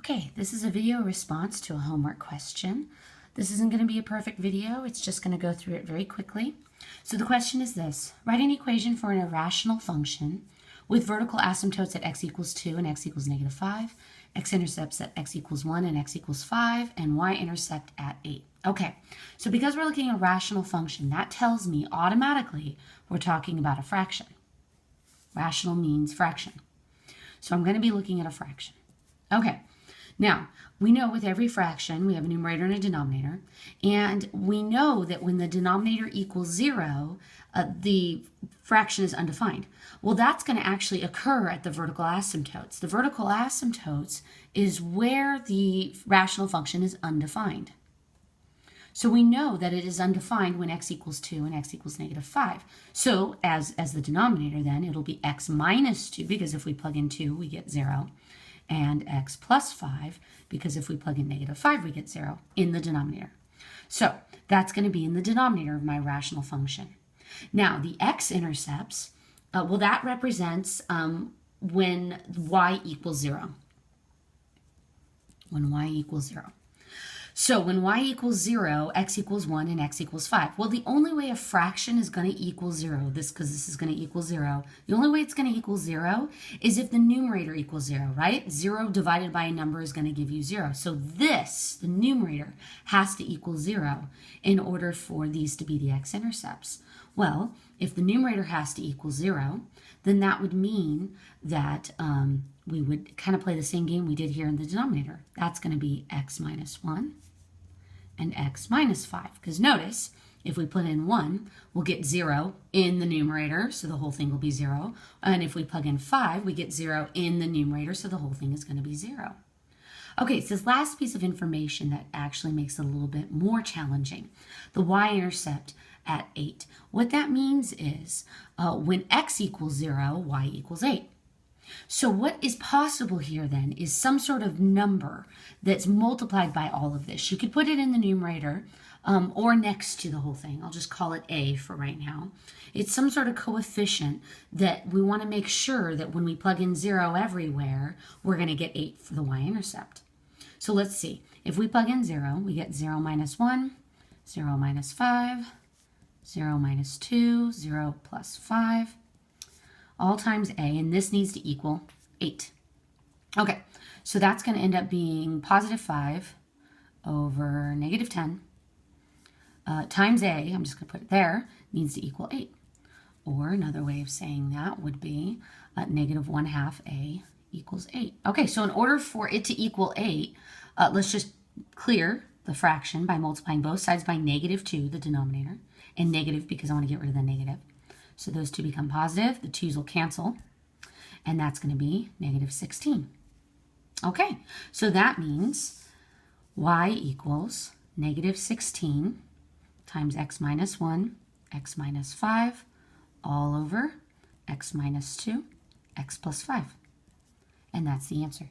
Okay, this is a video response to a homework question. This isn't going to be a perfect video. It's just going to go through it very quickly. So the question is this. Write an equation for an irrational function with vertical asymptotes at x equals 2 and x equals negative 5, x-intercepts at x equals 1 and x equals 5, and y-intercept at 8. Okay, so because we're looking at a rational function, that tells me automatically we're talking about a fraction. Rational means fraction. So I'm going to be looking at a fraction. Okay. Now, we know with every fraction, we have a numerator and a denominator, and we know that when the denominator equals 0, the fraction is undefined. Well, that's going to actually occur at the vertical asymptotes. The vertical asymptotes is where the rational function is undefined. So we know that it is undefined when x equals 2 and x equals negative 5. So as the denominator then, it'll be x minus 2, because if we plug in 2, we get 0. And x plus 5, because if we plug in negative 5, we get 0 in the denominator. So that's going to be in the denominator of my rational function. Now, the x-intercepts, well, that represents when y equals 0. When y equals 0. So when y equals 0, x equals 1 and x equals 5. Well, the only way a fraction is going to equal 0, because this is going to equal 0, the only way it's going to equal 0 is if the numerator equals 0, right? 0 divided by a number is going to give you 0. So this, the numerator, has to equal 0 in order for these to be the x-intercepts. Well, if the numerator has to equal 0, then that would mean that we would kind of play the same game we did here in the denominator. That's going to be x minus 1. And x minus 5. Because notice, if we put in 1, we'll get 0 in the numerator, so the whole thing will be 0. And if we plug in 5, we get 0 in the numerator, so the whole thing is going to be 0. Okay, so this last piece of information that actually makes it a little bit more challenging. The y-intercept at 8. What that means is when x equals 0, y equals 8. So what is possible here then is some sort of number that's multiplied by all of this. You could put it in the numerator or next to the whole thing. I'll just call it a for right now. It's some sort of coefficient that we want to make sure that when we plug in 0 everywhere, we're going to get 8 for the y-intercept. So let's see. If we plug in 0, we get 0 minus 1, 0 minus 5, 0 minus 2, 0 plus 5. All times a, and this needs to equal 8. Okay, so that's going to end up being positive 5 over negative 10 times a, I'm just going to put it there, needs to equal 8. Or another way of saying that would be negative 1/2 a equals 8. Okay, so in order for it to equal 8, let's just clear the fraction by multiplying both sides by negative 2, the denominator, and negative because I want to get rid of the negative. So those two become positive, the 2's will cancel, and that's going to be negative 16. Okay, so that means y equals negative 16 times x minus 1, x minus 5, all over x minus 2, x plus 5. And that's the answer.